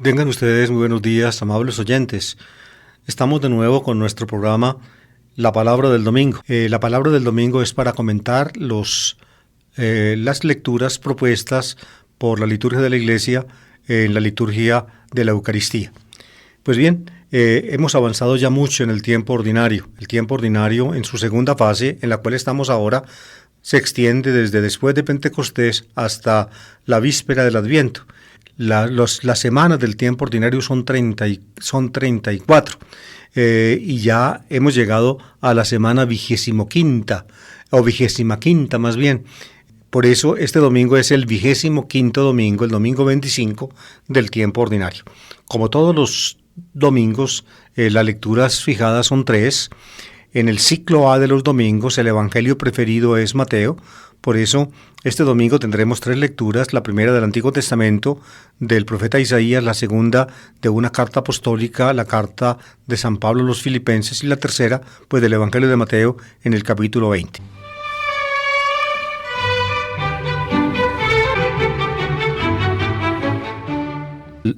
Tengan ustedes muy buenos días, amables oyentes. Estamos de nuevo con nuestro programa La Palabra del Domingo. La Palabra del Domingo es para comentar las lecturas propuestas por la liturgia de la Iglesia en la liturgia de la Eucaristía. Pues bien, hemos avanzado ya mucho en el tiempo ordinario. El tiempo ordinario en su segunda fase, en la cual estamos ahora, se extiende desde después de Pentecostés hasta la víspera del Adviento. Las semanas del tiempo ordinario son 34 y ya hemos llegado a la semana 25ª o 25ª más bien. Por eso este domingo es el 25º domingo, el domingo 25 del tiempo ordinario. Como todos los domingos, las lecturas fijadas son 3. En el ciclo A de los domingos, el evangelio preferido es Mateo. Por eso, este domingo tendremos 3 lecturas, la primera del Antiguo Testamento, del profeta Isaías, la segunda de una carta apostólica, la carta de San Pablo a los Filipenses, y la tercera, pues del Evangelio de Mateo en el capítulo 20.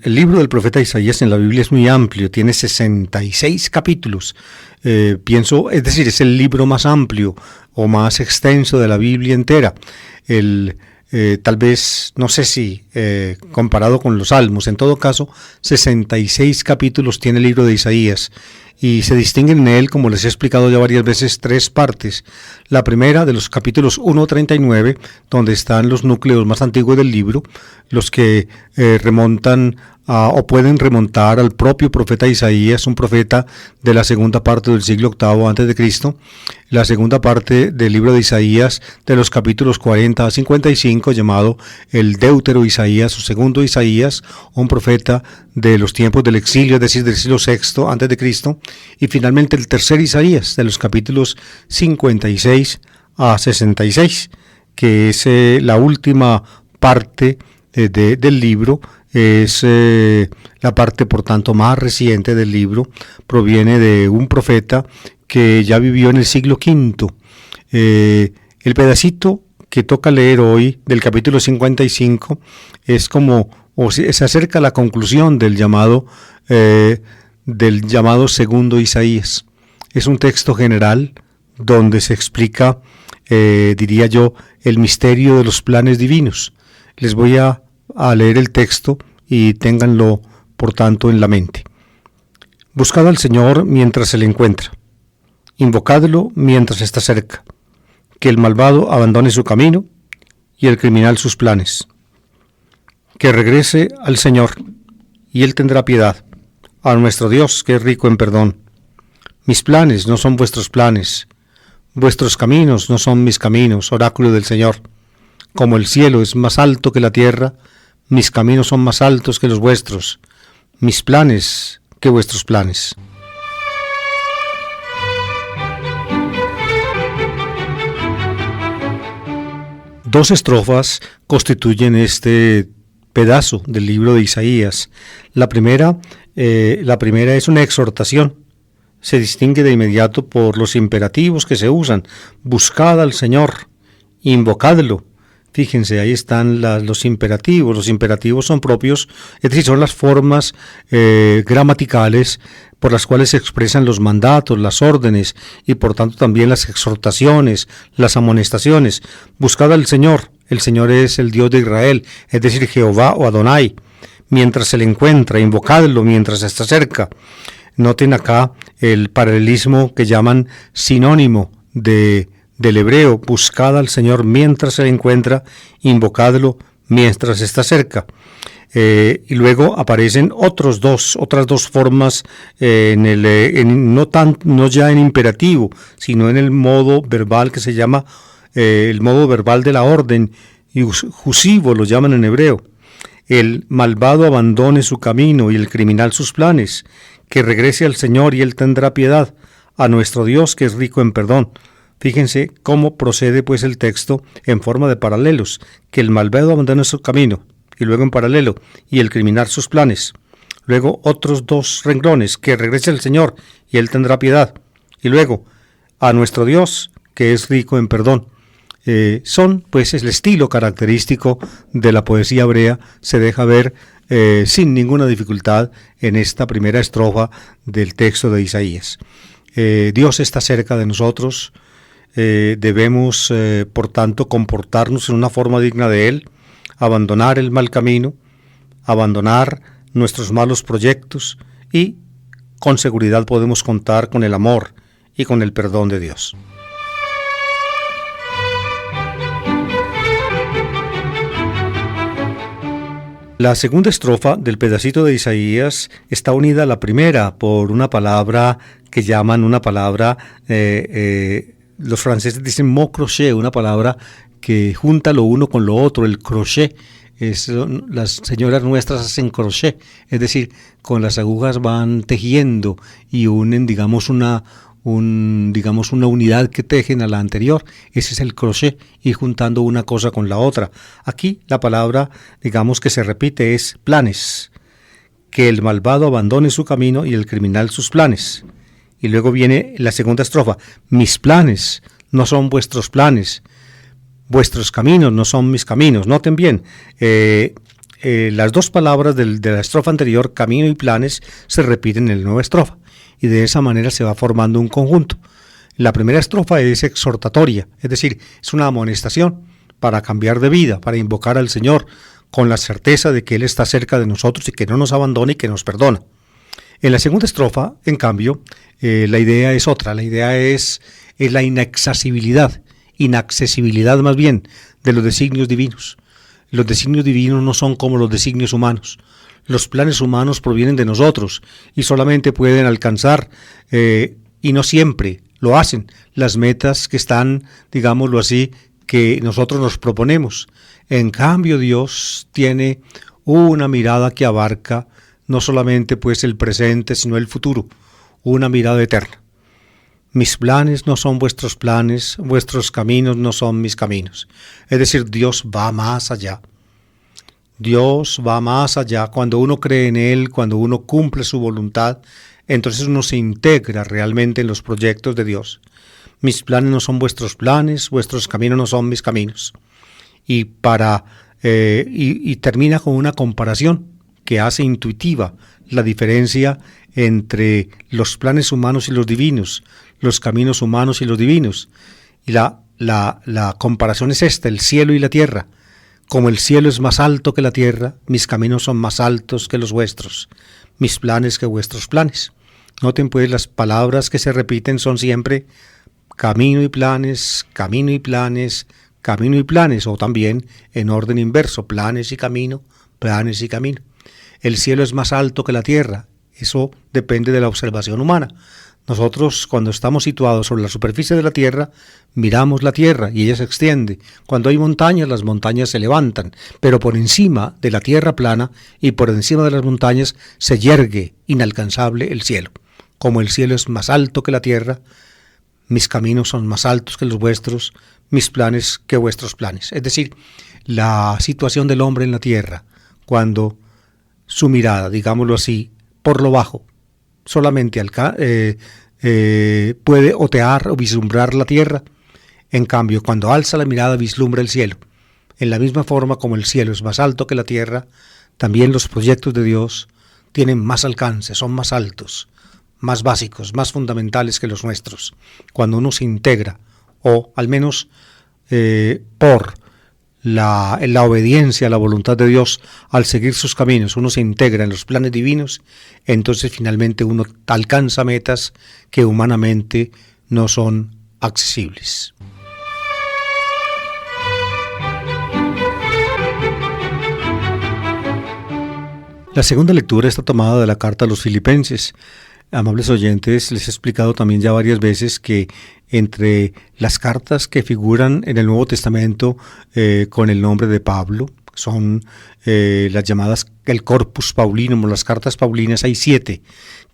El libro del profeta Isaías en la Biblia es muy amplio, tiene 66 capítulos. Es el libro más amplio o más extenso de la Biblia entera. Tal vez, no sé si comparado con los Salmos, en todo caso, 66 capítulos tiene el libro de Isaías. Y se distinguen en él, como les he explicado ya varias veces, 3 partes. La primera, de los capítulos 1 a 39, donde están los núcleos más antiguos del libro, los que remontan o pueden remontar al propio profeta Isaías, un profeta de la segunda parte del siglo VIII a.C., la segunda parte del libro de Isaías, de los capítulos 40 a 55, llamado el Deutero Isaías o segundo Isaías, un profeta de los tiempos del exilio, es decir, del siglo VI a.C., y finalmente el tercer Isaías, de los capítulos 56 a 66, que es la última parte del libro. Es la parte, por tanto, más reciente del libro. Proviene de un profeta que ya vivió en el siglo V. El pedacito que toca leer hoy del capítulo 55 es se acerca a la conclusión del llamado segundo Isaías. Es un texto general donde se explica, diría yo, el misterio de los planes divinos. Les voy a leer el texto y ténganlo, por tanto, en la mente. Buscad al Señor mientras se le encuentra. Invocadlo mientras está cerca. Que el malvado abandone su camino y el criminal sus planes. Que regrese al Señor y Él tendrá piedad. A nuestro Dios, que es rico en perdón. Mis planes no son vuestros planes. Vuestros caminos no son mis caminos, oráculo del Señor. Como el cielo es más alto que la tierra, mis caminos son más altos que los vuestros, mis planes que vuestros planes. Dos estrofas constituyen este pedazo del libro de Isaías. La primera es una exhortación. Se distingue de inmediato por los imperativos que se usan. Buscad al Señor, invocadlo. Fíjense, ahí están los imperativos. Los imperativos son propios, es decir, son las formas gramaticales por las cuales se expresan los mandatos, las órdenes y por tanto también las exhortaciones, las amonestaciones. Buscad al Señor. El Señor es el Dios de Israel, es decir, Jehová o Adonai. Mientras se le encuentra, invocadlo mientras está cerca. Noten acá el paralelismo que llaman sinónimo del hebreo. Buscad al Señor mientras se le encuentra, invocadlo mientras está cerca. Y luego aparecen otras dos formas no ya en imperativo, sino en el modo verbal que se llama el modo verbal de la orden, y jusivo lo llaman en hebreo. El malvado abandone su camino y el criminal sus planes. Que regrese al Señor y Él tendrá piedad. A nuestro Dios, que es rico en perdón. Fíjense cómo procede pues el texto en forma de paralelos. Que el malvado abandone su camino, y luego en paralelo, y el criminal sus planes. Luego otros 2 renglones. Que regrese al Señor y Él tendrá piedad. Y luego, a nuestro Dios, que es rico en perdón. Son pues el estilo característico de la poesía hebrea. Se deja ver sin ninguna dificultad en esta primera estrofa del texto de Isaías. Dios está cerca de nosotros, debemos por tanto comportarnos en una forma digna de Él, abandonar el mal camino, abandonar nuestros malos proyectos y con seguridad podemos contar con el amor y con el perdón de Dios. La segunda estrofa del pedacito de Isaías está unida a la primera por una palabra que llaman una palabra, los franceses dicen mot crochet, una palabra que junta lo uno con lo otro, el crochet. Las señoras nuestras hacen crochet, es decir, con las agujas van tejiendo y unen, digamos, una unidad que tejen a la anterior. Ese es el crochet, ir juntando una cosa con la otra. Aquí la palabra, digamos, que se repite es planes, que el malvado abandone su camino y el criminal sus planes. Y luego viene la segunda estrofa, mis planes no son vuestros planes, vuestros caminos no son mis caminos. Noten bien, las dos palabras de la estrofa anterior, camino y planes, se repiten en la nueva estrofa. Y de esa manera se va formando un conjunto. La primera estrofa es exhortatoria, es decir, es una amonestación para cambiar de vida, para invocar al Señor con la certeza de que Él está cerca de nosotros y que no nos abandona y que nos perdona. En la segunda estrofa, en cambio, la idea es otra, la idea es la inaccesibilidad más bien, de los designios divinos. Los designios divinos no son como los designios humanos. Los planes humanos provienen de nosotros y solamente pueden alcanzar, y no siempre lo hacen, las metas que están, digámoslo así, que nosotros nos proponemos. En cambio, Dios tiene una mirada que abarca no solamente pues el presente, sino el futuro, una mirada eterna. Mis planes no son vuestros planes, vuestros caminos no son mis caminos. Es decir, Dios va más allá. Dios va más allá. Cuando uno cree en Él, cuando uno cumple su voluntad, entonces uno se integra realmente en los proyectos de Dios. Mis planes no son vuestros planes, vuestros caminos no son mis caminos. Y termina con una comparación que hace intuitiva la diferencia entre los planes humanos y los divinos, los caminos humanos y los divinos. Y la comparación es esta, el cielo y la tierra. Como el cielo es más alto que la tierra, mis caminos son más altos que los vuestros, mis planes que vuestros planes. Noten pues, las palabras que se repiten son siempre camino y planes, camino y planes, camino y planes, o también en orden inverso, planes y camino, planes y camino. El cielo es más alto que la tierra, eso depende de la observación humana. Nosotros, cuando estamos situados sobre la superficie de la tierra, miramos la tierra y ella se extiende. Cuando hay montañas, las montañas se levantan, pero por encima de la tierra plana y por encima de las montañas se yergue inalcanzable el cielo. Como el cielo es más alto que la tierra, mis caminos son más altos que los vuestros, mis planes que vuestros planes. Es decir, la situación del hombre en la tierra, cuando su mirada, digámoslo así, por lo bajo, solamente puede otear o vislumbrar la tierra. En cambio, cuando alza la mirada, vislumbra el cielo. En la misma forma como el cielo es más alto que la tierra, también los proyectos de Dios tienen más alcance, son más altos, más básicos, más fundamentales que los nuestros. Cuando uno se integra, o al menos por la obediencia a la voluntad de Dios, al seguir sus caminos, uno se integra en los planes divinos, entonces finalmente uno alcanza metas que humanamente no son accesibles. La segunda lectura está tomada de la carta a los Filipenses. Amables oyentes, les he explicado también ya varias veces que entre las cartas que figuran en el Nuevo Testamento con el nombre de Pablo, son las llamadas el Corpus Paulinum, las cartas paulinas, hay 7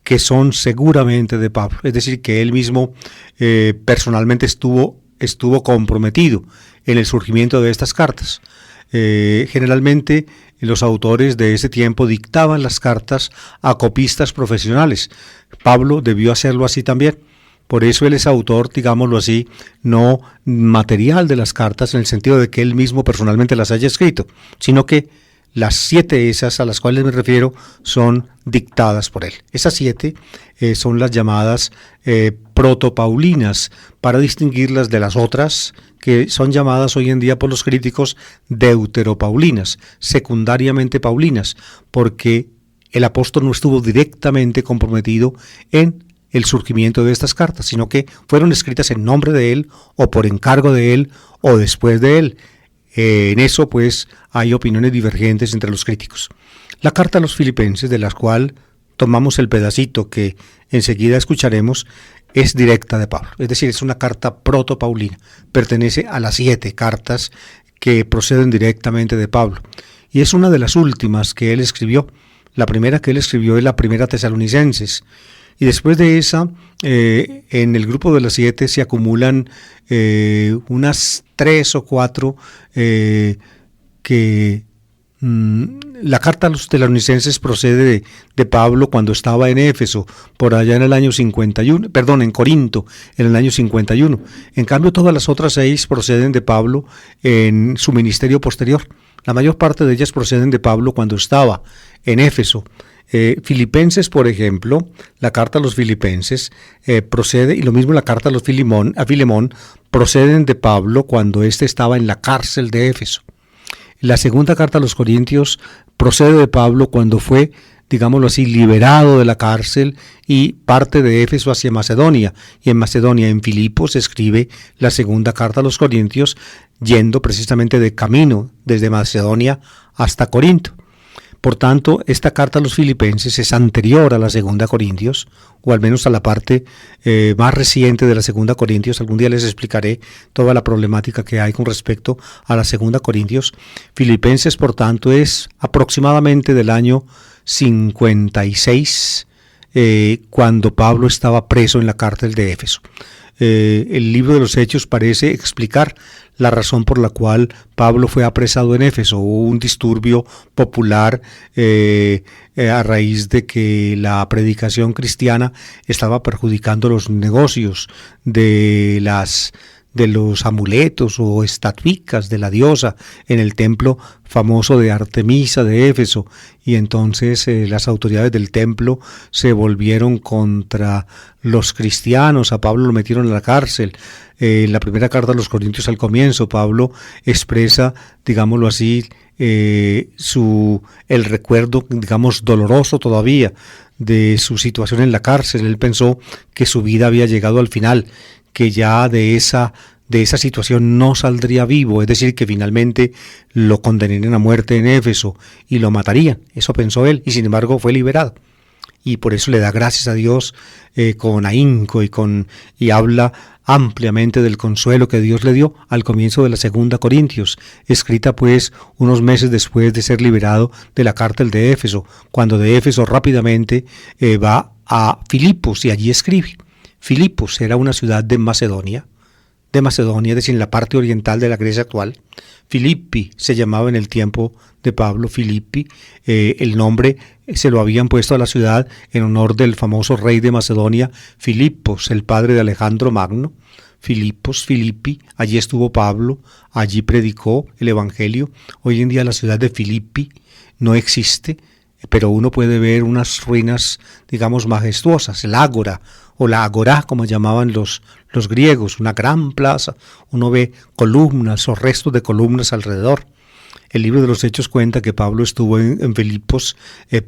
que son seguramente de Pablo, es decir, que él mismo personalmente estuvo comprometido en el surgimiento de estas cartas. Generalmente los autores de ese tiempo dictaban las cartas a copistas profesionales. Pablo debió hacerlo así también. Por eso él es autor, digámoslo así, no material de las cartas en el sentido de que él mismo personalmente las haya escrito, sino que Las 7 esas a las cuales me refiero son dictadas por él. Esas 7 son las llamadas protopaulinas, para distinguirlas de las otras que son llamadas hoy en día por los críticos deuteropaulinas, secundariamente paulinas, porque el apóstol no estuvo directamente comprometido en el surgimiento de estas cartas, sino que fueron escritas en nombre de él, o por encargo de él, o después de él. En eso, pues, hay opiniones divergentes entre los críticos. La carta a los Filipenses, de la cual tomamos el pedacito que enseguida escucharemos, es directa de Pablo, es decir, es una carta protopaulina, pertenece a las 7 cartas que proceden directamente de Pablo, y es una de las últimas que él escribió. La primera que él escribió es la primera Tesalonicenses, y después de esa, en el grupo de las 7 se acumulan unas 3 o 4 que la carta a los tesalonicenses procede de Pablo cuando estaba en Éfeso, por allá en el año 51, en Corinto, en el año 51. En cambio, todas las otras 6 proceden de Pablo en su ministerio posterior. La mayor parte de ellas proceden de Pablo cuando estaba en Éfeso. Filipenses, por ejemplo, la carta a los Filipenses procede, y lo mismo la carta a los Filemón, proceden de Pablo cuando éste estaba en la cárcel de Éfeso. La segunda carta a los Corintios procede de Pablo cuando fue, digámoslo así, liberado de la cárcel y parte de Éfeso hacia Macedonia. Y en Macedonia, en Filipos, escribe la segunda carta a los Corintios, yendo precisamente de camino desde Macedonia hasta Corinto. Por tanto, esta carta a los Filipenses es anterior a la segunda Corintios, o al menos a la parte más reciente de la segunda Corintios. Algún día les explicaré toda la problemática que hay con respecto a la segunda Corintios. Filipenses, por tanto, es aproximadamente del año 56, cuando Pablo estaba preso en la cárcel de Éfeso. El libro de los Hechos parece explicar la razón por la cual Pablo fue apresado en Éfeso. Hubo un disturbio popular a raíz de que la predicación cristiana estaba perjudicando los negocios de los amuletos o estatuicas de la diosa en el templo famoso de Artemisa de Éfeso, y entonces las autoridades del templo se volvieron contra los cristianos. A Pablo lo metieron en la cárcel. En la primera carta a los Corintios, al comienzo, Pablo expresa, digámoslo así, el recuerdo, digamos, doloroso todavía de su situación en la cárcel. Él pensó que su vida había llegado al final, que ya de esa situación no saldría vivo, es decir, que finalmente lo condenarían a muerte en Éfeso y lo matarían. Eso pensó él, y sin embargo fue liberado. Y por eso le da gracias a Dios con ahínco y habla ampliamente del consuelo que Dios le dio al comienzo de la segunda Corintios, escrita pues unos meses después de ser liberado de la cárcel de Éfeso, cuando de Éfeso rápidamente va a Filipos y allí escribe. Filipos era una ciudad de Macedonia, es decir, en la parte oriental de la Grecia actual. Filippi se llamaba en el tiempo de Pablo, Filippi. El nombre se lo habían puesto a la ciudad en honor del famoso rey de Macedonia, Filipos, el padre de Alejandro Magno. Filippi, allí estuvo Pablo, allí predicó el Evangelio. Hoy en día la ciudad de Filippi no existe, pero uno puede ver unas ruinas, digamos, majestuosas, el ágora, o la agorá, como llamaban los griegos, una gran plaza. Uno ve columnas o restos de columnas alrededor. El libro de los Hechos cuenta que Pablo estuvo en Filipos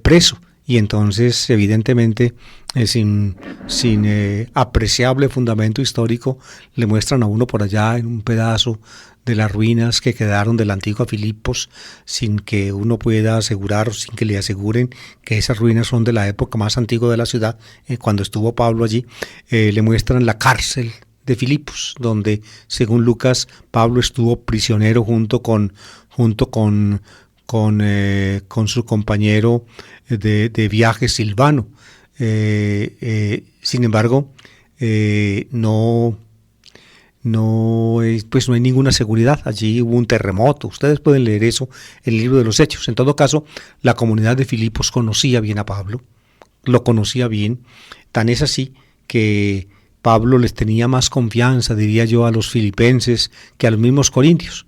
preso, y entonces, evidentemente, sin apreciable fundamento histórico, le muestran a uno por allá en un pedazo de las ruinas que quedaron de la antigua Filipos, sin que uno pueda asegurar, o sin que le aseguren que esas ruinas son de la época más antigua de la ciudad, cuando estuvo Pablo allí. Le muestran la cárcel de Filipos, donde, según Lucas, Pablo estuvo prisionero junto con su compañero de viaje Silvano. Sin embargo, no hay ninguna seguridad. Allí hubo un terremoto. Ustedes pueden leer eso en el libro de los Hechos. En todo caso, la comunidad de Filipos conocía bien a Pablo, lo conocía bien. Tan es así que Pablo les tenía más confianza, diría yo, a los filipenses que a los mismos corintios.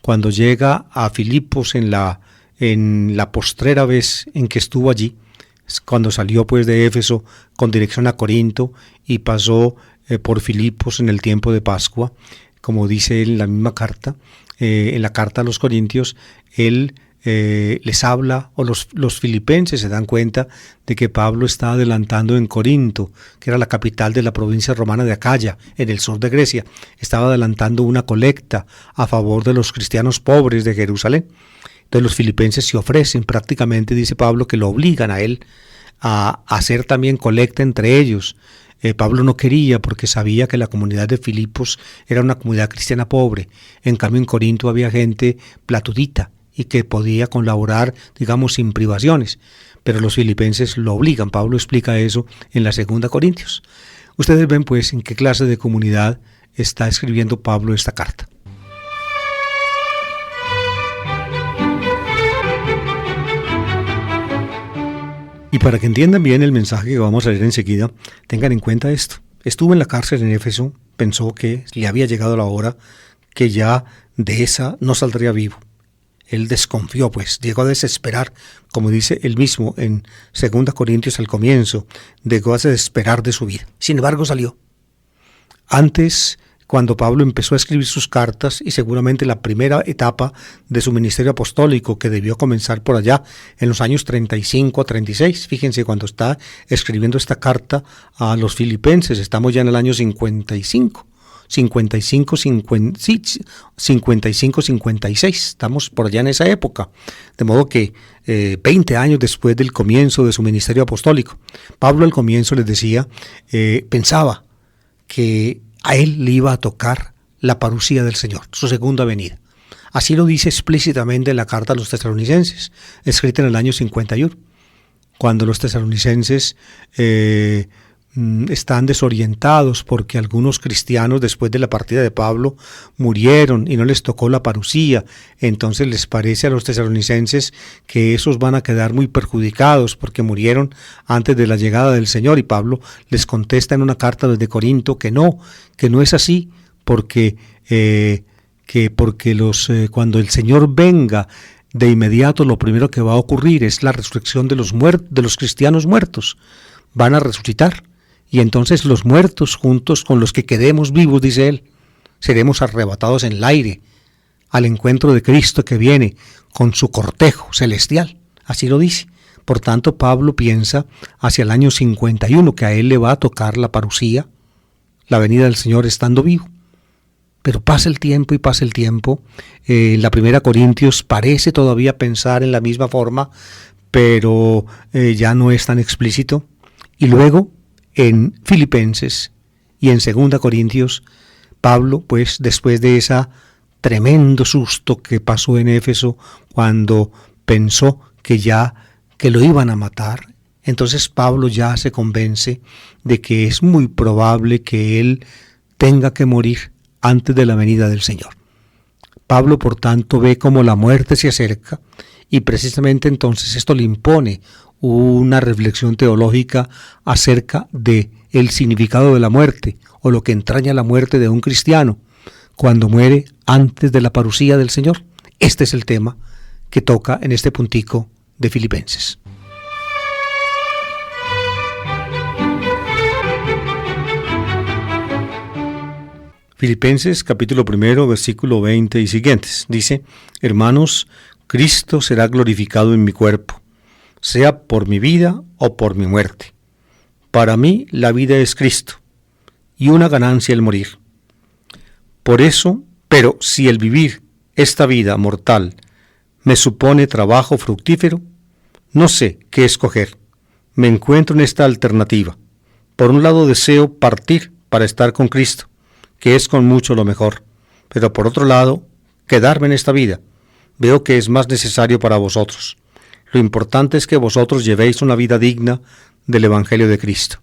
Cuando llega a Filipos en la en la postrera vez en que estuvo allí, cuando salió pues de Éfeso con dirección a Corinto y pasó por Filipos en el tiempo de Pascua, como dice él en la misma carta, en la carta a los Corintios, él les habla, o los filipenses se dan cuenta de que Pablo está adelantando en Corinto, que era la capital de la provincia romana de Acaya, en el sur de Grecia. Estaba adelantando una colecta a favor de los cristianos pobres de Jerusalén. Entonces los filipenses se ofrecen, prácticamente dice Pablo, que lo obligan a él a hacer también colecta entre ellos. Pablo no quería porque sabía que la comunidad de Filipos era una comunidad cristiana pobre. En cambio en Corinto había gente platudita y que podía colaborar, digamos, sin privaciones. Pero los filipenses lo obligan. Pablo explica eso en la 2 Corintios. Ustedes ven pues en qué clase de comunidad está escribiendo Pablo esta carta. Y para que entiendan bien el mensaje que vamos a leer enseguida, tengan en cuenta esto. Estuvo en la cárcel en Éfeso, pensó que le había llegado la hora, que ya de esa no saldría vivo. Él desconfió, pues, llegó a desesperar, como dice él mismo en 2 Corintios al comienzo, llegó a desesperar de su vida. Sin embargo, salió. Antes, cuando Pablo empezó a escribir sus cartas, y seguramente la primera etapa de su ministerio apostólico, que debió comenzar por allá en los años 35 a 36, fíjense, cuando está escribiendo esta carta a los filipenses, estamos ya en el año 55, 56, estamos por allá en esa época, de modo que 20 años después del comienzo de su ministerio apostólico. Pablo al comienzo les decía, pensaba que a él le iba a tocar la parusía del Señor, su segunda venida. Así lo dice explícitamente en la carta a los tesalonicenses, escrita en el año 51, cuando los tesalonicenses están desorientados porque algunos cristianos después de la partida de Pablo murieron y no les tocó la parusía. Entonces les parece a los tesalonicenses que esos van a quedar muy perjudicados porque murieron antes de la llegada del Señor, y Pablo les contesta en una carta desde Corinto que no es así, porque cuando el Señor venga, de inmediato lo primero que va a ocurrir es la resurrección de los cristianos muertos. Van a resucitar. Y entonces los muertos, juntos con los que quedemos vivos, dice él, seremos arrebatados en el aire al encuentro de Cristo que viene con su cortejo celestial. Así lo dice. Por tanto, Pablo piensa hacia el año 51 que a él le va a tocar la parusía, la venida del Señor estando vivo. Pero pasa el tiempo y pasa el tiempo. La 1 Corintios parece todavía pensar en la misma forma, pero ya no es tan explícito. Y luego, en Filipenses y en 2 Corintios, Pablo, pues después de ese tremendo susto que pasó en Éfeso, cuando pensó que lo iban a matar, entonces Pablo ya se convence de que es muy probable que él tenga que morir antes de la venida del Señor. Pablo, por tanto, ve cómo la muerte se acerca, y precisamente entonces esto le impone una reflexión teológica acerca de el significado de la muerte, o lo que entraña la muerte de un cristiano cuando muere antes de la parusía del Señor. Este es el tema que toca en este puntico de Filipenses. Filipenses capítulo 1, versículo 20 y siguientes. Dice: Hermanos, Cristo será glorificado en mi cuerpo, sea por mi vida o por mi muerte. Para mí la vida es Cristo, y una ganancia el morir. Por eso, pero si el vivir esta vida mortal me supone trabajo fructífero, no sé qué escoger. Me encuentro en esta alternativa. Por un lado deseo partir para estar con Cristo, que es con mucho lo mejor, pero por otro lado, quedarme en esta vida. Veo que es más necesario para vosotros. Lo importante es que vosotros llevéis una vida digna del Evangelio de Cristo.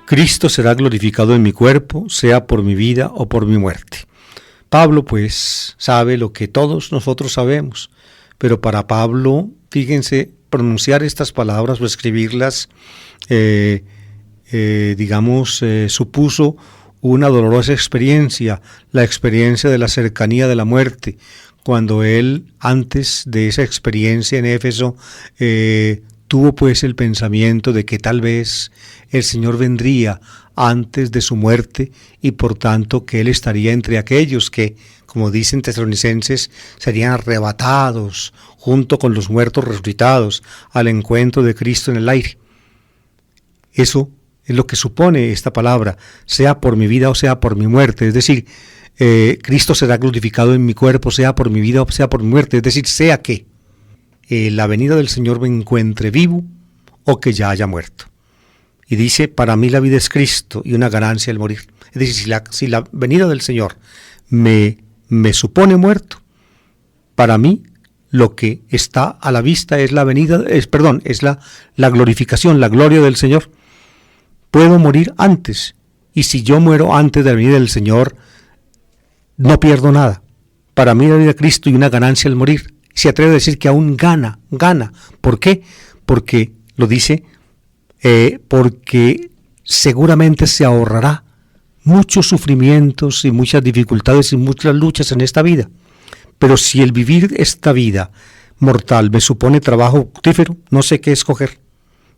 Cristo será glorificado en mi cuerpo, sea por mi vida o por mi muerte. Pablo, pues, sabe lo que todos nosotros sabemos, pero para Pablo, fíjense, pronunciar estas palabras o escribirlas, supuso una dolorosa experiencia, la experiencia de la cercanía de la muerte, cuando él, antes de esa experiencia en Éfeso, tuvo pues el pensamiento de que tal vez el Señor vendría antes de su muerte y por tanto que él estaría entre aquellos que, como dicen Tesalonicenses, serían arrebatados junto con los muertos resucitados al encuentro de Cristo en el aire. Eso es lo que supone esta palabra, sea por mi vida o sea por mi muerte, es decir, Cristo será glorificado en mi cuerpo, sea por mi vida o sea por mi muerte, es decir, sea que la venida del Señor me encuentre vivo o que ya haya muerto. Y dice, para mí la vida es Cristo y una ganancia el morir. Es decir, si la venida del Señor me supone muerto, para mí lo que está a la vista es la venida, es la glorificación, la gloria del Señor. Puedo morir antes, y si yo muero antes de la venida del Señor, no pierdo nada. Para mí la vida es Cristo y una ganancia el morir. Se atreve a decir que aún gana. ¿Por qué? Porque lo dice, porque seguramente se ahorrará muchos sufrimientos y muchas dificultades y muchas luchas en esta vida. Pero si el vivir esta vida mortal me supone trabajo fructífero, no sé qué escoger.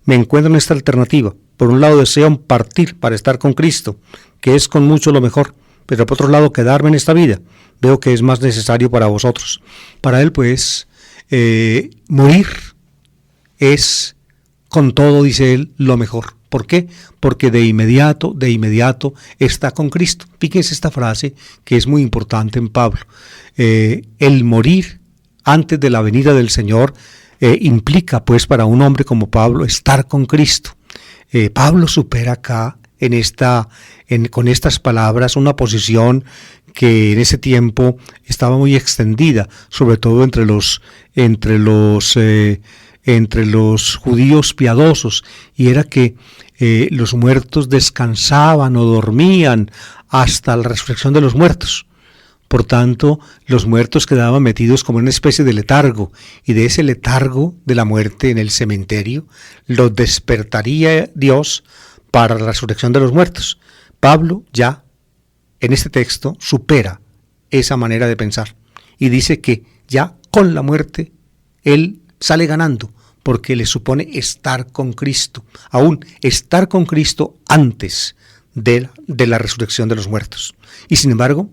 Me encuentro en esta alternativa. Por un lado deseo partir para estar con Cristo, que es con mucho lo mejor, pero por otro lado quedarme en esta vida veo que es más necesario para vosotros. Para él pues morir es con todo, dice él, lo mejor. ¿Por qué? Porque de inmediato está con Cristo. Fíjense esta frase que es muy importante en Pablo. El morir antes de la venida del Señor implica pues para un hombre como Pablo estar con Cristo. Pablo supera acá con estas palabras una posición que en ese tiempo estaba muy extendida, sobre todo entre los judíos piadosos, y era que los muertos descansaban o dormían hasta la resurrección de los muertos. Por tanto, los muertos quedaban metidos como en una especie de letargo, y de ese letargo de la muerte en el cementerio los despertaría Dios para la resurrección de los muertos. Pablo ya en este texto supera esa manera de pensar y dice que ya con la muerte él sale ganando, porque le supone estar con Cristo, aún estar con Cristo antes de la resurrección de los muertos. Y sin embargo,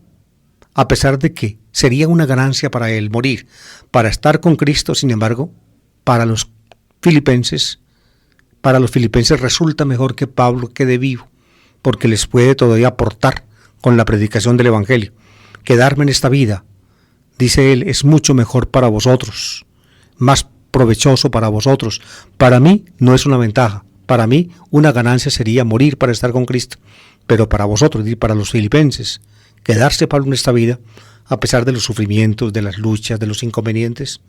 a pesar de que sería una ganancia para él morir, para estar con Cristo, sin embargo, para los filipenses resulta mejor que Pablo quede vivo, porque les puede todavía aportar con la predicación del Evangelio. Quedarme en esta vida, dice él, es mucho mejor para vosotros, más provechoso para vosotros. Para mí no es una ventaja, para mí una ganancia sería morir para estar con Cristo, pero para vosotros y para los filipenses, quedarse Pablo en esta vida, a pesar de los sufrimientos, de las luchas, de los inconvenientes,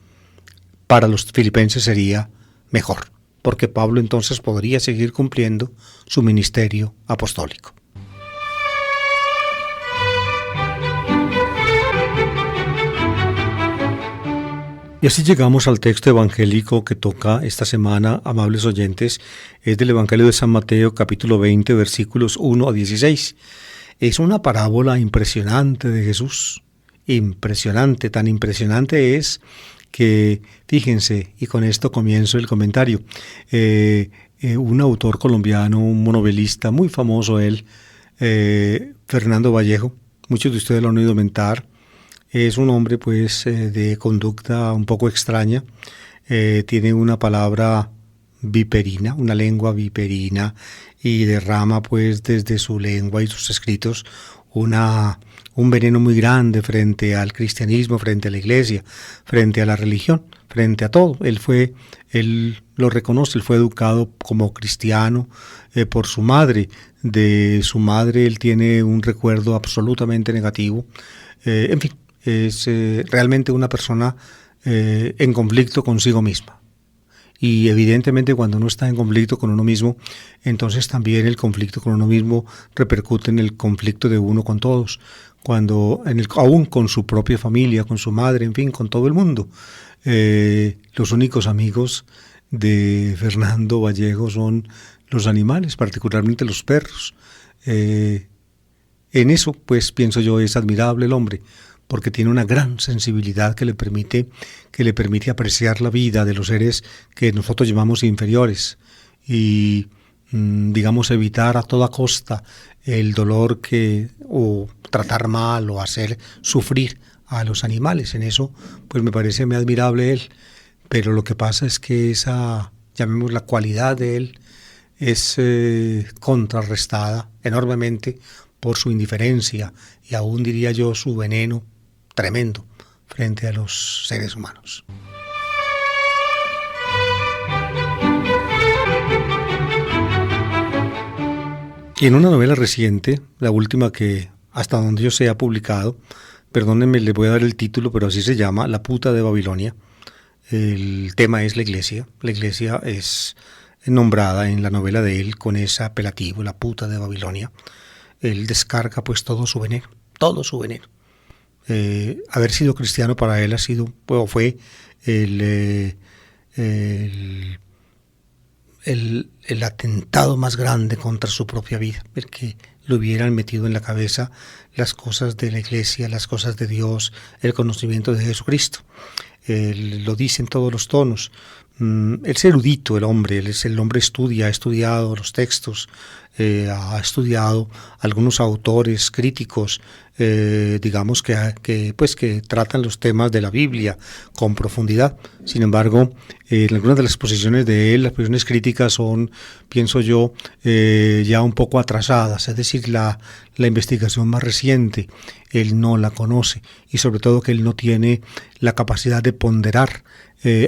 para los filipenses sería mejor, porque Pablo entonces podría seguir cumpliendo su ministerio apostólico. Y así llegamos al texto evangélico que toca esta semana, amables oyentes. Es del Evangelio de San Mateo, capítulo 20, versículos 1 a 16. Es una parábola impresionante de Jesús. Impresionante, tan impresionante es que, fíjense, y con esto comienzo el comentario, un autor colombiano, un novelista muy famoso él, Fernando Vallejo, muchos de ustedes lo han oído mentar. Es un hombre pues de conducta un poco extraña, tiene una palabra viperina, una lengua viperina, y derrama pues desde su lengua y sus escritos un veneno muy grande frente al cristianismo, frente a la iglesia, frente a la religión, frente a todo. Él lo reconoce, él fue educado como cristiano por su madre. De su madre él tiene un recuerdo absolutamente negativo. En fin, es realmente una persona en conflicto consigo misma. Y evidentemente cuando uno está en conflicto con uno mismo, entonces también el conflicto con uno mismo repercute en el conflicto de uno con todos, aún con su propia familia, con su madre, en fin, con todo el mundo. Los únicos amigos de Fernando Vallejo son los animales, particularmente los perros. En eso, pues, pienso yo, es admirable el hombre, porque tiene una gran sensibilidad que le permite apreciar la vida de los seres que nosotros llamamos inferiores y, digamos, evitar a toda costa el dolor o tratar mal o hacer sufrir a los animales. En eso, pues me parece muy admirable él. Pero lo que pasa es que esa, llamemos la cualidad de él, es contrarrestada enormemente por su indiferencia y aún diría yo su veneno tremendo frente a los seres humanos. Y en una novela reciente, la última que hasta donde yo se ha publicado, perdónenme, le voy a dar el título, pero así se llama, La puta de Babilonia. El tema es la iglesia. La iglesia es nombrada en la novela de él con ese apelativo, la puta de Babilonia. Él descarga pues todo su veneno, todo su veneno. Haber sido cristiano para él fue el atentado más grande contra su propia vida, el que le hubieran metido en la cabeza las cosas de la iglesia, las cosas de Dios, el conocimiento de Jesucristo. Él lo dice en todos los tonos. Él es erudito, el hombre estudia, ha estudiado los textos, ha estudiado algunos autores críticos, digamos que tratan los temas de la Biblia con profundidad. Sin embargo, en algunas de las posiciones de él, las posiciones críticas son, pienso yo, ya un poco atrasadas, es decir, la investigación más reciente, él no la conoce y sobre todo que él no tiene la capacidad de ponderar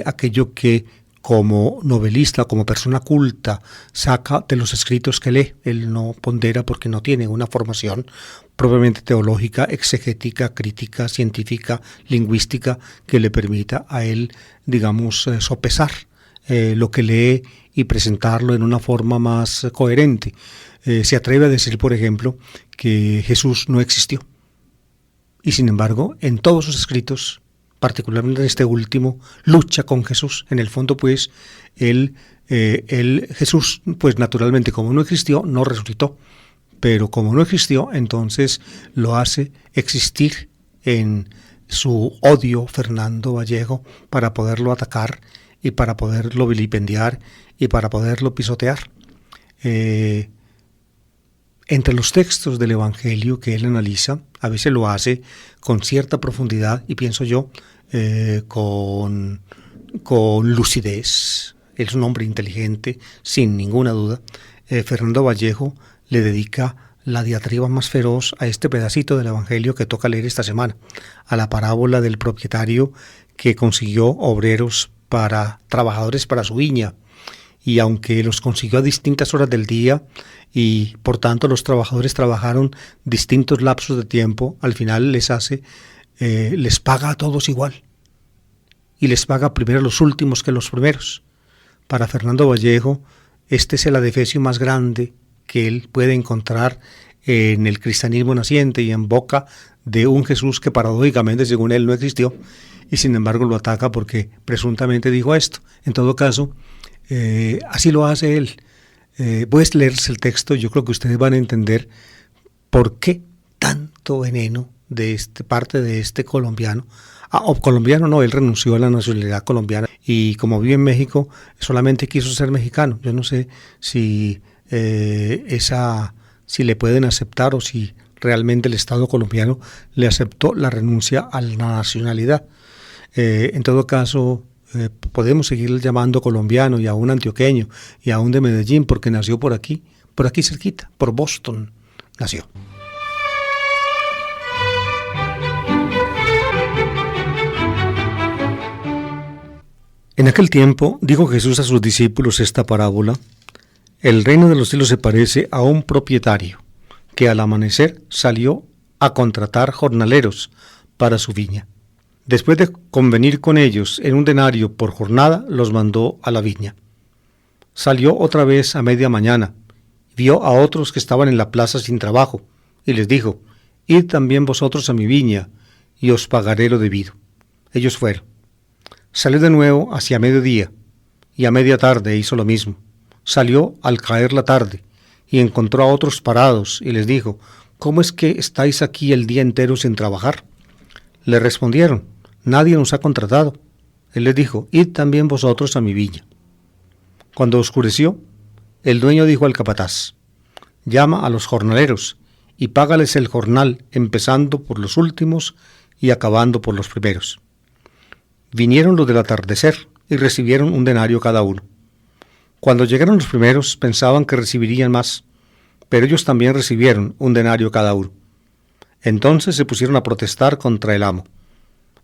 aquello que como novelista, como persona culta, saca de los escritos que lee. Él no pondera porque no tiene una formación propiamente teológica, exegética, crítica, científica, lingüística, que le permita a él, digamos, sopesar lo que lee y presentarlo en una forma más coherente. Se atreve a decir, por ejemplo, que Jesús no existió. Y sin embargo, en todos sus escritos, particularmente en este último, lucha con Jesús. En el fondo, pues, Jesús, pues naturalmente, como no existió, no resucitó. Pero como no existió, entonces lo hace existir en su odio Fernando Vallejo para poderlo atacar y para poderlo vilipendiar y para poderlo pisotear. Entre los textos del Evangelio que él analiza, a veces lo hace con cierta profundidad y pienso yo con lucidez. Él es un hombre inteligente, sin ninguna duda. Fernando Vallejo le dedica la diatriba más feroz a este pedacito del Evangelio que toca leer esta semana, a la parábola del propietario que consiguió trabajadores para su viña. Y aunque los consiguió a distintas horas del día y por tanto los trabajadores trabajaron distintos lapsos de tiempo, al final les paga a todos igual. Y les paga primero a los últimos que los primeros. Para Fernando Vallejo, este es el adefesio más grande que él puede encontrar en el cristianismo naciente y en boca de un Jesús que paradójicamente, según él, no existió y sin embargo lo ataca porque presuntamente dijo esto. En todo caso, así lo hace él. Puedes leerse el texto, yo creo que ustedes van a entender por qué tanto veneno de parte de este colombiano. Colombiano no, él renunció a la nacionalidad colombiana y como vive en México, solamente quiso ser mexicano. Yo no sé si si le pueden aceptar o si realmente el Estado colombiano le aceptó la renuncia a la nacionalidad. En todo caso, podemos seguir llamando colombiano y a un antioqueño y a un de Medellín porque nació por aquí cerquita, por Boston nació. En aquel tiempo dijo Jesús a sus discípulos esta parábola: el reino de los cielos se parece a un propietario que al amanecer salió a contratar jornaleros para su viña. Después de convenir con ellos en un denario por jornada, los mandó a la viña. Salió otra vez a media mañana, vio a otros que estaban en la plaza sin trabajo, y les dijo: id también vosotros a mi viña, y os pagaré lo debido. Ellos fueron. Salió de nuevo hacia mediodía, y a media tarde hizo lo mismo. Salió al caer la tarde, y encontró a otros parados, y les dijo: ¿cómo es que estáis aquí el día entero sin trabajar? Le respondieron, nadie nos ha contratado. Él les dijo, id también vosotros a mi viña. Cuando oscureció, el dueño dijo al capataz, llama a los jornaleros y págales el jornal, empezando por los últimos y acabando por los primeros. Vinieron los del atardecer y recibieron un denario cada uno. Cuando llegaron los primeros, pensaban que recibirían más, pero ellos también recibieron un denario cada uno. Entonces se pusieron a protestar contra el amo.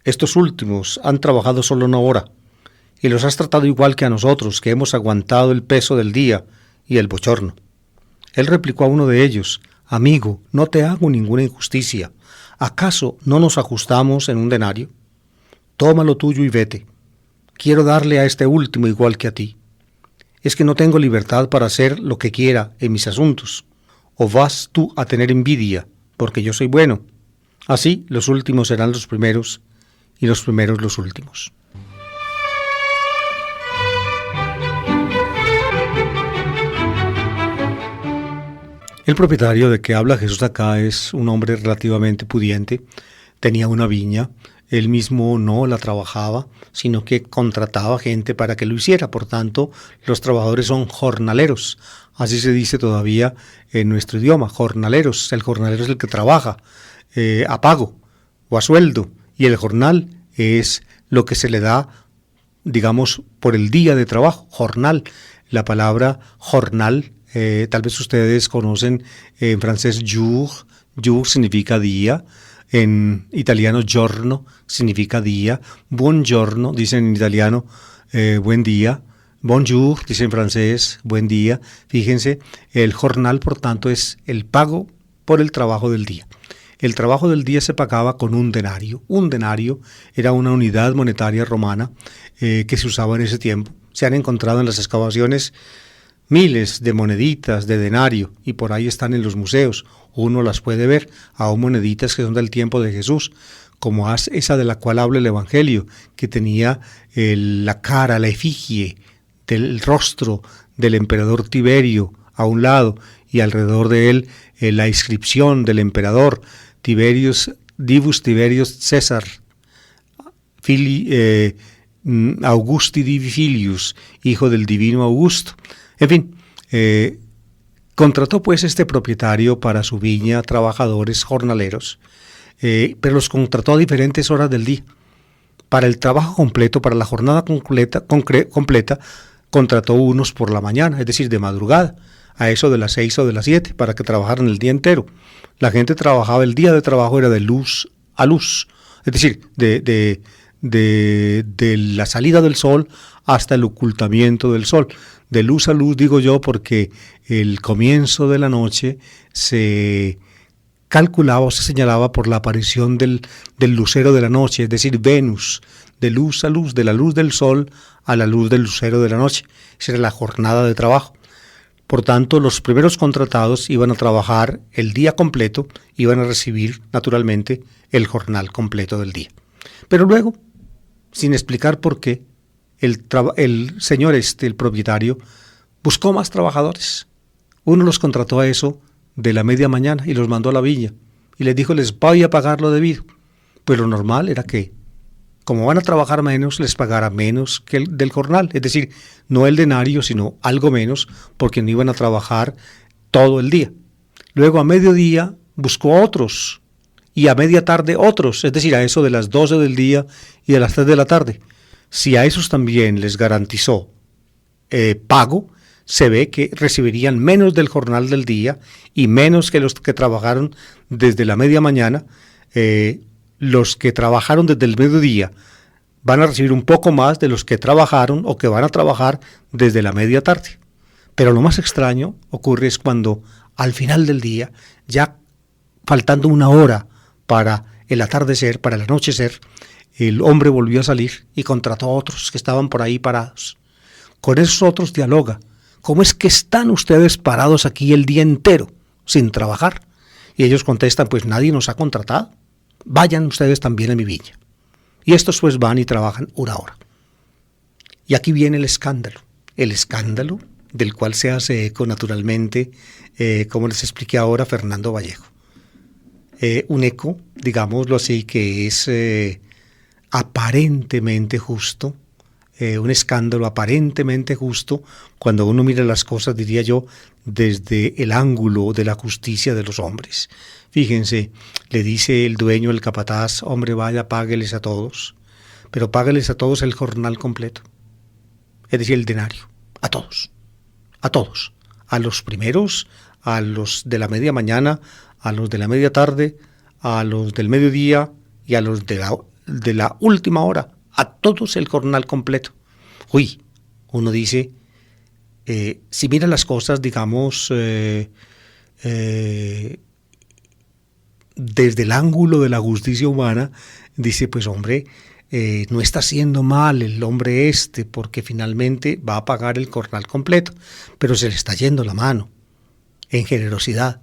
Estos últimos han trabajado solo 1 hora, y los has tratado igual que a nosotros, que hemos aguantado el peso del día y el bochorno. Él replicó a uno de ellos, amigo, no te hago ninguna injusticia. ¿Acaso no nos ajustamos en un denario? Toma lo tuyo y vete. Quiero darle a este último igual que a ti. ¿Es que no tengo libertad para hacer lo que quiera en mis asuntos? ¿O vas tú a tener envidia porque yo soy bueno? Así los últimos serán los primeros y los primeros los últimos. El propietario de que habla Jesús acá es un hombre relativamente pudiente, tenía una viña, él mismo no la trabajaba, sino que contrataba gente para que lo hiciera, por tanto los trabajadores son jornaleros, así se dice todavía en nuestro idioma, jornaleros, el jornalero es el que trabaja a pago o a sueldo, y el jornal es lo que se le da, digamos, por el día de trabajo, jornal, la palabra jornal. Tal vez ustedes conocen en francés jour significa día, en italiano giorno significa día, buongiorno dicen en italiano buen día, bonjour dice en francés buen día. Fíjense, el jornal por tanto es el pago por el trabajo del día. El trabajo del día se pagaba con un denario. Un denario era una unidad monetaria romana que se usaba en ese tiempo. Se han encontrado en las excavaciones miles de moneditas de denario y por ahí están en los museos. Uno las puede ver, aún moneditas que son del tiempo de Jesús, como esa de la cual habla el Evangelio, que tenía la cara, la efigie del rostro del emperador Tiberio a un lado y alrededor de él la inscripción del emperador Tiberius, Divus Tiberius César, Augusti Divi Filius, hijo del divino Augusto. En fin, contrató pues este propietario para su viña trabajadores jornaleros, pero los contrató a diferentes horas del día. Para el trabajo completo, para la jornada completa, contrató unos por la mañana, es decir, de madrugada, a eso de las 6 o de las 7, para que trabajaran el día entero. La gente trabajaba, el día de trabajo era de luz a luz, es decir, de la salida del sol hasta el ocultamiento del sol. De luz a luz digo yo porque el comienzo de la noche se calculaba o se señalaba por la aparición del lucero de la noche, es decir, Venus, de luz a luz, de la luz del sol a la luz del lucero de la noche. Esa era la jornada de trabajo. Por tanto, los primeros contratados iban a trabajar el día completo, iban a recibir naturalmente el jornal completo del día. Pero luego, sin explicar por qué, el señor el propietario, buscó más trabajadores. Uno los contrató a eso de la media mañana y los mandó a la viña y les dijo, les voy a pagar lo debido. Pues lo normal era que, como van a trabajar menos, les pagara menos que el del jornal, es decir, no el denario, sino algo menos, porque no iban a trabajar todo el día. Luego a mediodía buscó a otros y a media tarde otros, es decir, a eso de las 12 del día y de las 3 de la tarde. Si a esos también les garantizó pago, se ve que recibirían menos del jornal del día y menos que los que trabajaron desde la media mañana. Los que trabajaron desde el mediodía van a recibir un poco más de los que trabajaron o que van a trabajar desde la media tarde. Pero lo más extraño ocurre es cuando al final del día, ya faltando 1 hora para el atardecer, para el anochecer, el hombre volvió a salir y contrató a otros que estaban por ahí parados. Con esos otros dialoga. ¿Cómo es que están ustedes parados aquí el día entero sin trabajar? Y ellos contestan, pues nadie nos ha contratado. Vayan ustedes también a mi viña. Y estos pues van y trabajan 1 hora. Y aquí viene el escándalo del cual se hace eco naturalmente, como les expliqué ahora, Fernando Vallejo. un eco, digámoslo así, que es aparentemente justo, un escándalo aparentemente justo, cuando uno mira las cosas, diría yo, desde el ángulo de la justicia de los hombres. Fíjense, le dice el dueño, el capataz: hombre, vaya, págueles a todos, pero págueles a todos el jornal completo, es decir, el denario, a todos, a los primeros, a los de la media mañana, a los de la media tarde, a los del mediodía y a los de la última hora, a todos el jornal completo. Uy, uno dice, si mira las cosas, digamos, desde el ángulo de la justicia humana, dice, pues hombre, no está haciendo mal el hombre porque finalmente va a pagar el jornal completo, pero se le está yendo la mano en generosidad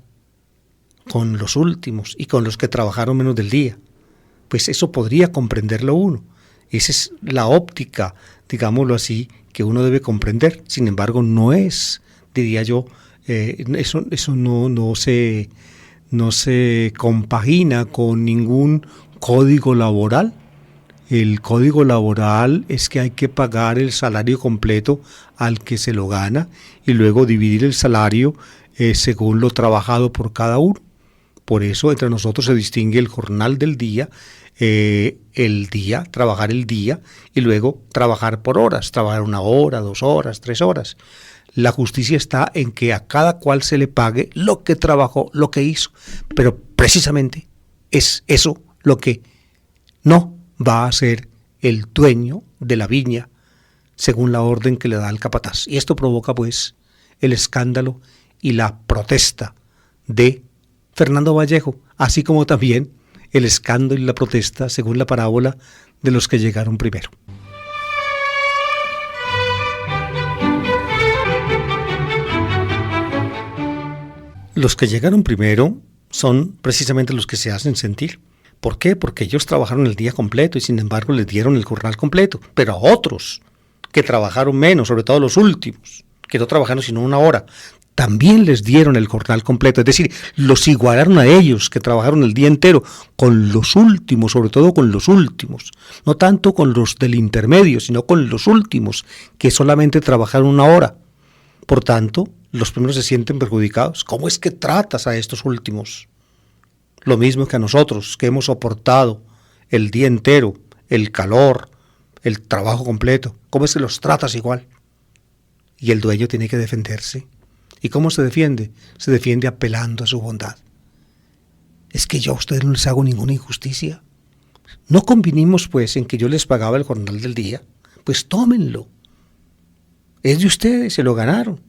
con los últimos y con los que trabajaron menos del día. Pues eso podría comprenderlo uno. Esa es la óptica, digámoslo así, que uno debe comprender. Sin embargo, no es, diría yo, eso no se compagina con ningún código laboral. El código laboral es que hay que pagar el salario completo al que se lo gana y luego dividir el salario según lo trabajado por cada uno. Por eso entre nosotros se distingue el jornal del día, trabajar el día y luego trabajar por horas, trabajar 1 hora, 2 horas, 3 horas. La justicia está en que a cada cual se le pague lo que trabajó, lo que hizo, pero precisamente es eso lo que no va a ser el dueño de la viña según la orden que le da el capataz. Y esto provoca pues el escándalo y la protesta de Fernando Vallejo, así como también el escándalo y la protesta, según la parábola, de los que llegaron primero. Los que llegaron primero son precisamente los que se hacen sentir. ¿Por qué? Porque ellos trabajaron el día completo y sin embargo les dieron el jornal completo. Pero a otros que trabajaron menos, sobre todo los últimos, que no trabajaron sino 1 hora, también les dieron el jornal completo. Es decir, los igualaron a ellos que trabajaron el día entero con los últimos, sobre todo con los últimos. No tanto con los del intermedio, sino con los últimos que solamente trabajaron 1 hora. Por tanto, los primeros se sienten perjudicados. ¿Cómo es que tratas a estos últimos? Lo mismo que a nosotros, que hemos soportado el día entero, el calor, el trabajo completo. ¿Cómo es que los tratas igual? Y el dueño tiene que defenderse. ¿Y cómo se defiende? Se defiende apelando a su bondad. Es que yo a ustedes no les hago ninguna injusticia. ¿No convinimos pues en que yo les pagaba el jornal del día? Pues tómenlo. Es de ustedes, se lo ganaron.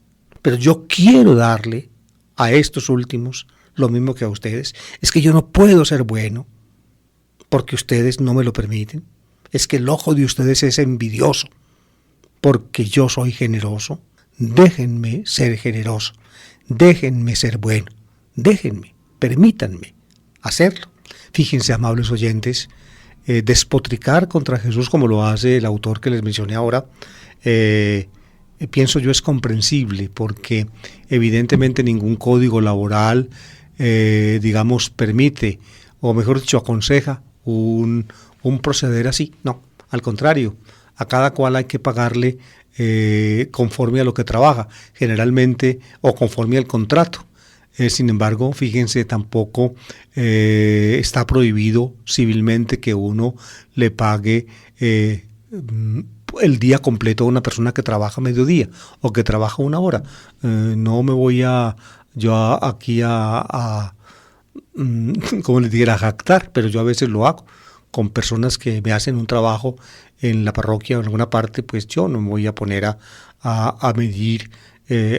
Pero yo quiero darle a estos últimos lo mismo que a ustedes. Es que yo no puedo ser bueno porque ustedes no me lo permiten. Es que el ojo de ustedes es envidioso porque yo soy generoso. Déjenme ser generoso, déjenme ser bueno, déjenme, permítanme hacerlo. Fíjense, amables oyentes, despotricar contra Jesús como lo hace el autor que les mencioné ahora, pienso yo es comprensible porque evidentemente ningún código laboral, digamos, permite, o mejor dicho, aconseja un proceder así. No, al contrario, a cada cual hay que pagarle conforme a lo que trabaja, generalmente, o conforme al contrato. Sin embargo, fíjense, tampoco está prohibido civilmente que uno le pague el día completo a una persona que trabaja mediodía o que trabaja 1 hora. No me voy como les dijera, a jactar, pero yo a veces lo hago con personas que me hacen un trabajo en la parroquia o en alguna parte. Pues yo no me voy a poner a medir,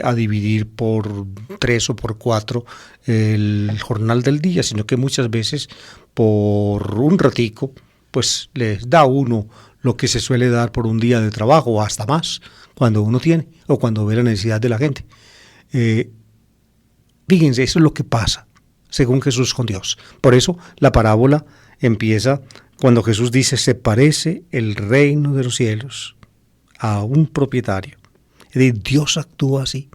a dividir por 3 o por 4 el jornal del día, sino que muchas veces por un ratico pues les da uno lo que se suele dar por un día de trabajo o hasta más cuando uno tiene o cuando ve la necesidad de la gente. Fíjense, eso es lo que pasa según Jesús con Dios. Por eso la parábola empieza cuando Jesús dice: se parece el reino de los cielos a un propietario. Es decir, Dios actúa así.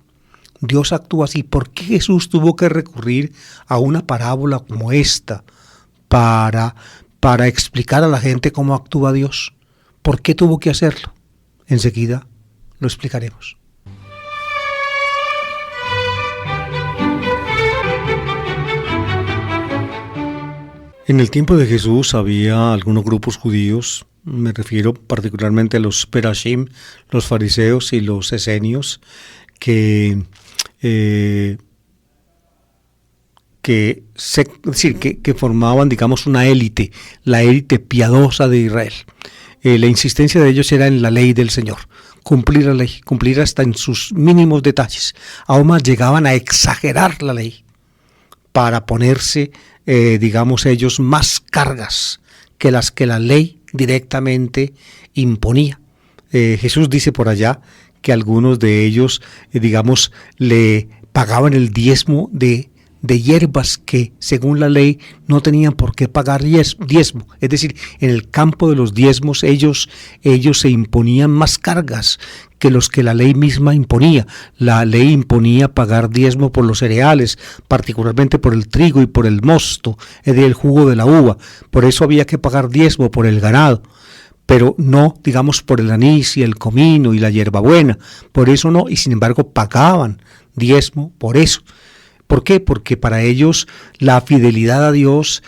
Dios actúa así. ¿Por qué Jesús tuvo que recurrir a una parábola como esta para explicar a la gente cómo actúa Dios? ¿Por qué tuvo que hacerlo? Enseguida lo explicaremos. En el tiempo de Jesús había algunos grupos judíos, me refiero particularmente a los Perashim, los fariseos y los esenios, que formaban, digamos, una élite, la élite piadosa de Israel. La insistencia de ellos era en la ley del Señor, cumplir la ley, cumplir hasta en sus mínimos detalles. Aún más llegaban a exagerar la ley para ponerse, digamos ellos, más cargas que las que la ley directamente imponía. Jesús dice por allá que algunos de ellos, digamos, le pagaban el diezmo de hierbas que según la ley no tenían por qué pagar diezmo. Es decir, en el campo de los diezmos ellos se imponían más cargas que los que la ley misma imponía. La ley imponía pagar diezmo por los cereales, particularmente por el trigo y por el mosto, es decir, el jugo de la uva. Por eso había que pagar diezmo por el ganado, pero no, digamos, por el anís y el comino y la hierbabuena. Por eso no, y sin embargo pagaban diezmo por eso. ¿Por qué? Porque para ellos la fidelidad a Dios,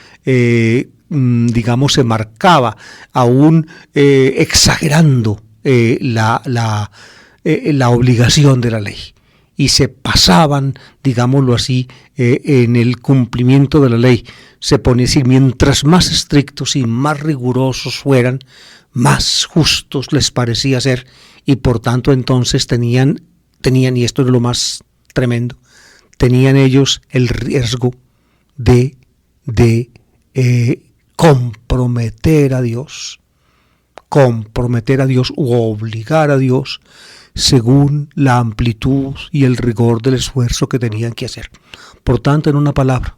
digamos, se marcaba aún exagerando la obligación de la ley. Y se pasaban, digámoslo así, en el cumplimiento de la ley. Se pone decir, mientras más estrictos y más rigurosos fueran, más justos les parecía ser, y por tanto entonces tenían, y esto es lo más tremendo, tenían ellos el riesgo de comprometer a Dios u obligar a Dios según la amplitud y el rigor del esfuerzo que tenían que hacer. Por tanto, en una palabra,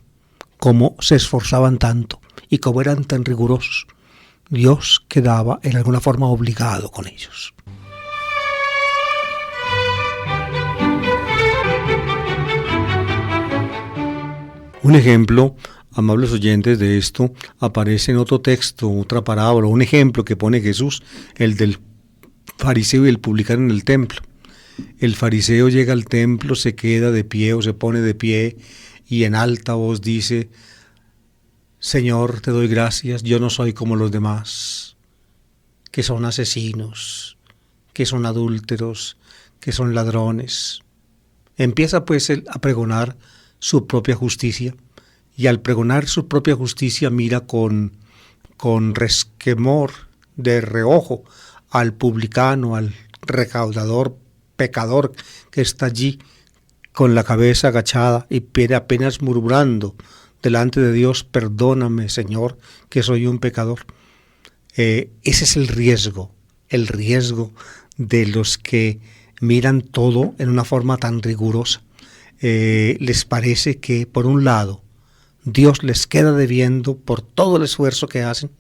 como se esforzaban tanto y como eran tan rigurosos, Dios quedaba en alguna forma obligado con ellos. Un ejemplo, amables oyentes, de esto aparece en otro texto, otra parábola, un ejemplo que pone Jesús, el del fariseo y el publicano en el templo. El fariseo llega al templo, se queda de pie o se pone de pie y en alta voz dice: Señor, te doy gracias, yo no soy como los demás, que son asesinos, que son adúlteros, que son ladrones. Empieza pues él a pregonar su propia justicia, y al pregonar su propia justicia mira con resquemor, de reojo, al publicano, al recaudador, pecador que está allí con la cabeza agachada y apenas murmurando delante de Dios: perdóname, Señor, que soy un pecador. Ese es el riesgo de los que miran todo en una forma tan rigurosa. Les parece que, por un lado, Dios les queda debiendo por todo el esfuerzo que hacen,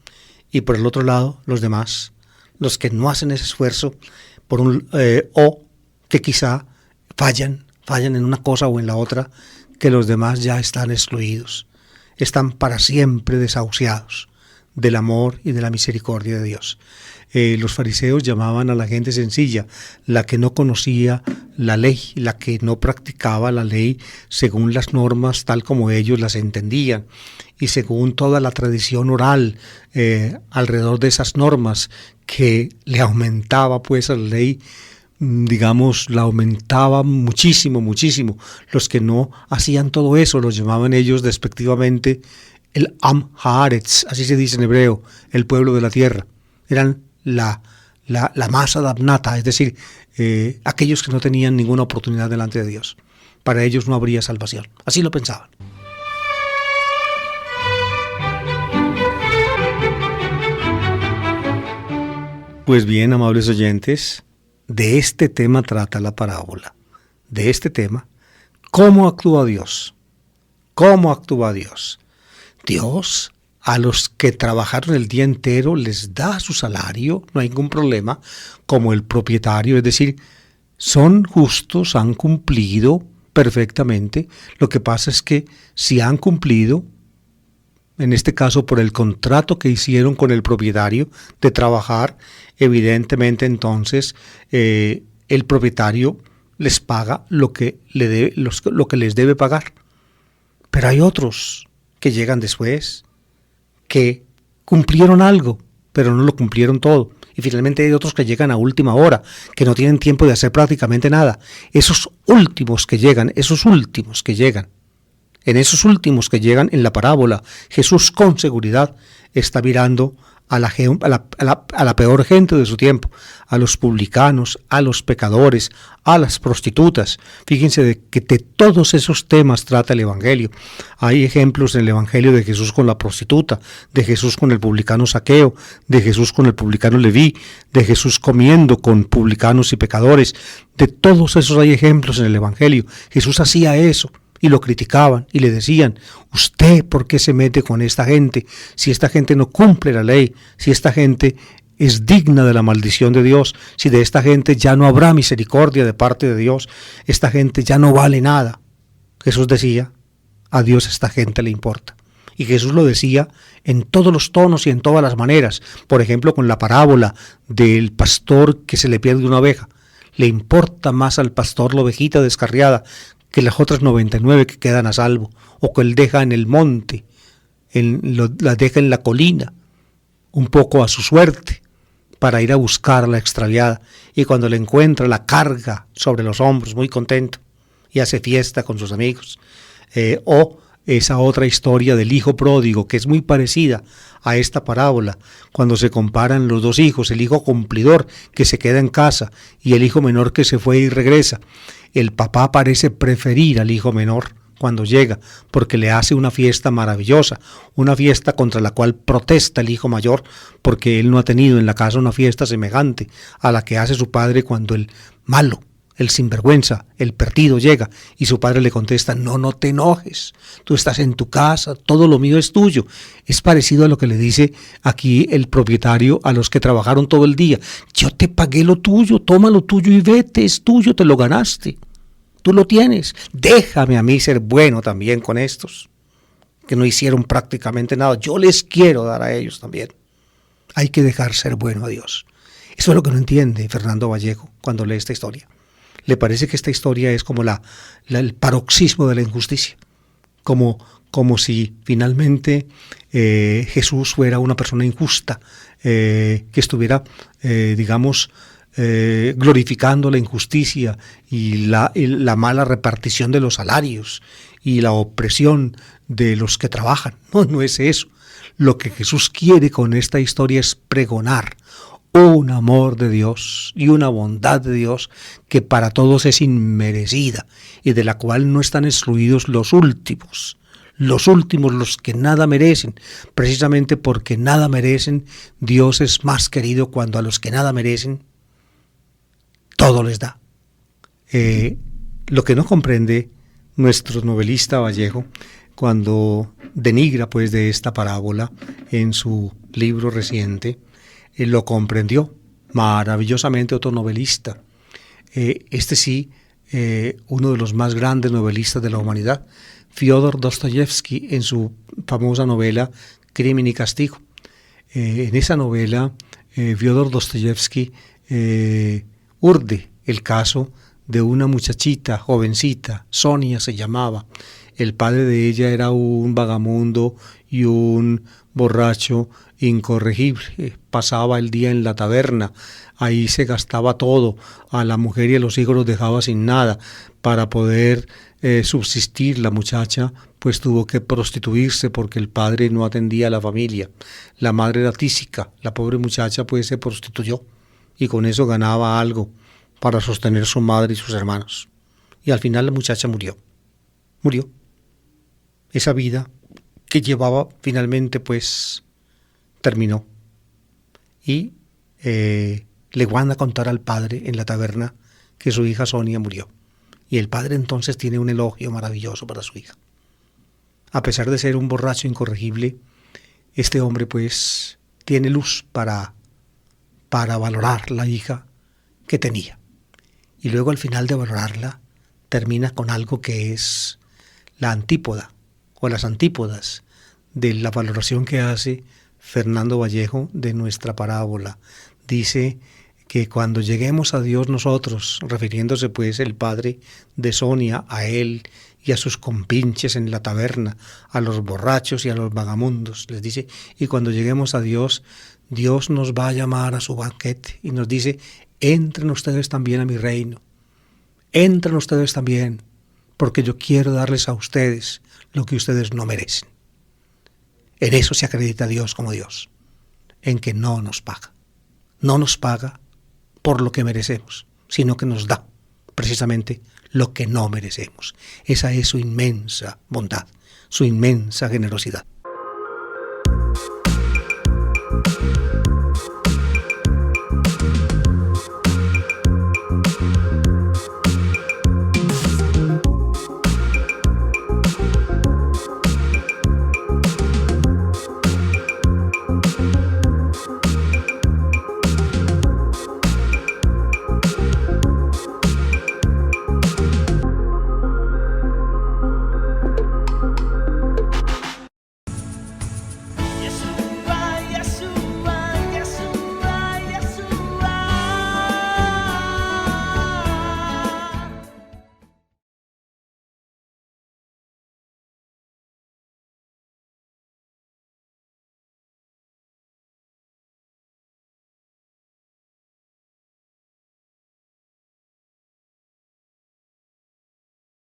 y por el otro lado, los demás, los que no hacen ese esfuerzo, o que quizá fallan en una cosa o en la otra, que los demás ya están excluidos, están para siempre desahuciados del amor y de la misericordia de Dios. Los fariseos llamaban a la gente sencilla, la que no conocía la ley, la que no practicaba la ley según las normas tal como ellos las entendían y según toda la tradición oral alrededor de esas normas, que le aumentaba pues a la ley, digamos, la aumentaba muchísimo. Los que no hacían todo eso los llamaban ellos despectivamente el Am Haaretz, así se dice en hebreo, el pueblo de la tierra. Eran la masa damnata, es decir, aquellos que no tenían ninguna oportunidad delante de Dios. Para ellos no habría salvación. Así lo pensaban. Pues bien, amables oyentes, de este tema trata la parábola. De este tema, ¿cómo actúa Dios? ¿Cómo actúa Dios? Dios, a los que trabajaron el día entero, les da su salario, no hay ningún problema, como el propietario, es decir, son justos, han cumplido, perfectamente. Lo que pasa es que si han cumplido, en este caso por el contrato que hicieron con el propietario de trabajar, evidentemente entonces el propietario les paga lo que les debe pagar. Pero hay otros que llegan después, que cumplieron algo, pero no lo cumplieron todo. Y finalmente hay otros que llegan a última hora, que no tienen tiempo de hacer prácticamente nada. En esos últimos que llegan, en la parábola, Jesús con seguridad está mirando a la peor gente de su tiempo, a los publicanos, a los pecadores, a las prostitutas. Fíjense que de todos esos temas trata el Evangelio. Hay ejemplos en el Evangelio de Jesús con la prostituta, de Jesús con el publicano Zaqueo, de Jesús con el publicano Leví, de Jesús comiendo con publicanos y pecadores. De todos esos hay ejemplos en el Evangelio. Jesús hacía eso. Y lo criticaban y le decían, ¿usted por qué se mete con esta gente? Si esta gente no cumple la ley, si esta gente es digna de la maldición de Dios, si de esta gente ya no habrá misericordia de parte de Dios, esta gente ya no vale nada. Jesús decía, a Dios esta gente le importa. Y Jesús lo decía en todos los tonos y en todas las maneras. Por ejemplo, con la parábola del pastor que se le pierde una oveja. Le importa más al pastor la ovejita descarriada que las otras 99 que quedan a salvo, o que él deja en el monte, la deja en la colina, un poco a su suerte, para ir a buscar a la extraviada, y cuando la encuentra la carga sobre los hombros, muy contento, y hace fiesta con sus amigos. O esa otra historia del hijo pródigo, que es muy parecida a esta parábola, cuando se comparan los dos hijos, el hijo cumplidor que se queda en casa y el hijo menor que se fue y regresa. El papá parece preferir al hijo menor cuando llega, porque le hace una fiesta maravillosa, una fiesta contra la cual protesta el hijo mayor, porque él no ha tenido en la casa una fiesta semejante a la que hace su padre cuando el malo, el sinvergüenza, el perdido llega, y su padre le contesta, no te enojes, tú estás en tu casa, todo lo mío es tuyo. Es parecido a lo que le dice aquí el propietario a los que trabajaron todo el día, yo te pagué lo tuyo, toma lo tuyo y vete, es tuyo, te lo ganaste, tú lo tienes, déjame a mí ser bueno también con estos, que no hicieron prácticamente nada, yo les quiero dar a ellos también. Hay que dejar ser bueno a Dios. Eso es lo que no entiende Fernando Vallejo cuando lee esta historia. Le parece que esta historia es como el paroxismo de la injusticia, como si finalmente Jesús fuera una persona injusta, que estuviera, glorificando la injusticia y la mala repartición de los salarios y la opresión de los que trabajan. No es eso. Lo que Jesús quiere con esta historia es pregonar un amor de Dios y una bondad de Dios que para todos es inmerecida y de la cual no están excluidos los últimos, los que nada merecen. Precisamente porque nada merecen, Dios es más querido cuando a los que nada merecen, todo les da. Lo que no comprende nuestro novelista Vallejo cuando denigra pues de esta parábola en su libro reciente, lo comprendió maravillosamente otro novelista, uno de los más grandes novelistas de la humanidad, Fyodor Dostoyevsky, en su famosa novela Crimen y Castigo. En esa novela, Fyodor Dostoyevsky urde el caso de una muchachita, jovencita, Sonia se llamaba. El padre de ella era un vagamundo y un borracho incorregible. Pasaba el día en la taberna, ahí se gastaba todo, a la mujer y a los hijos los dejaba sin nada. Para poder subsistir, la muchacha pues tuvo que prostituirse porque el padre no atendía a la familia. La madre era tísica, la pobre muchacha pues se prostituyó y con eso ganaba algo para sostener a su madre y sus hermanos. Y al final la muchacha murió. Esa vida que llevaba finalmente pues terminó. Y le van a contar al padre en la taberna que su hija Sonia murió. Y el padre entonces tiene un elogio maravilloso para su hija. A pesar de ser un borracho incorregible, este hombre pues tiene luz para valorar la hija que tenía. Y luego al final de valorarla, termina con algo que es la antípoda o las antípodas de la valoración que hace Fernando Vallejo de nuestra parábola. Dice que cuando lleguemos a Dios nosotros, refiriéndose pues el padre de Sonia a él y a sus compinches en la taberna, a los borrachos y a los vagamundos, les dice, y cuando lleguemos a Dios, Dios nos va a llamar a su banquete y nos dice, entren ustedes también a mi reino, entren ustedes también, porque yo quiero darles a ustedes lo que ustedes no merecen. En eso se acredita a Dios como Dios, en que no nos paga. No nos paga por lo que merecemos, sino que nos da precisamente lo que no merecemos. Esa es su inmensa bondad, su inmensa generosidad.